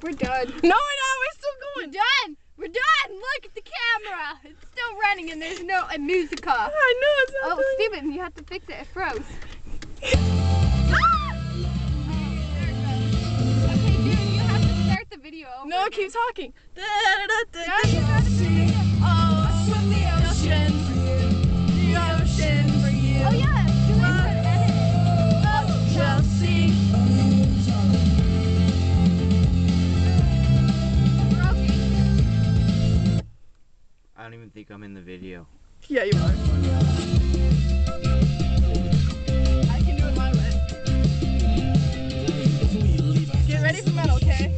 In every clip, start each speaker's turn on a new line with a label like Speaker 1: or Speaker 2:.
Speaker 1: We're done.
Speaker 2: No, we're not. We're still going.
Speaker 1: We're done. We're done. Look at the camera. It's still running and there's no music off.
Speaker 2: I know it's not.
Speaker 1: Oh, Steven, you have to fix it. It froze. Okay, dude, you have to start the video over.
Speaker 2: No,
Speaker 1: again.
Speaker 2: keep talking.
Speaker 1: No, you gotta sing it.
Speaker 2: Oh, swim the ocean. The ocean for you.
Speaker 1: Oh yeah, do it and edit it.
Speaker 2: Oh, Chelsea.
Speaker 3: I don't even think I'm in the video.
Speaker 2: Yeah, you are. I can do it my way. Get ready for metal, okay?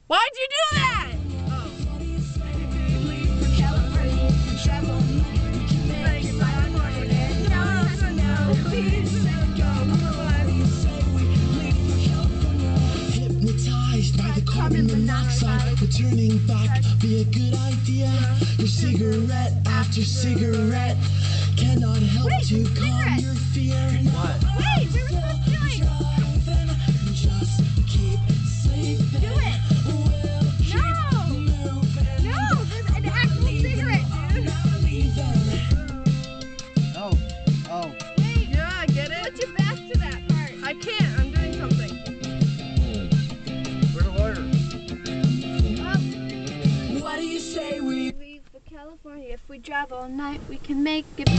Speaker 2: Why'd you do that?
Speaker 4: Hypnotized by the carbon monoxide, returning back be a good idea. Your cigarette after cigarette cannot help to calm your fear.
Speaker 3: What?
Speaker 1: Wait, we were supposed to do it.
Speaker 4: Just keep sleeping.
Speaker 1: Do it. No, there's an actual cigarette, dude.
Speaker 3: Oh.
Speaker 1: Wait,
Speaker 2: Yeah, get it?
Speaker 1: put your back to that part.
Speaker 2: I can't. I'm doing something.
Speaker 3: Where's the water?
Speaker 4: What do you say we
Speaker 1: Leave for California. If we drive all night, we can make it.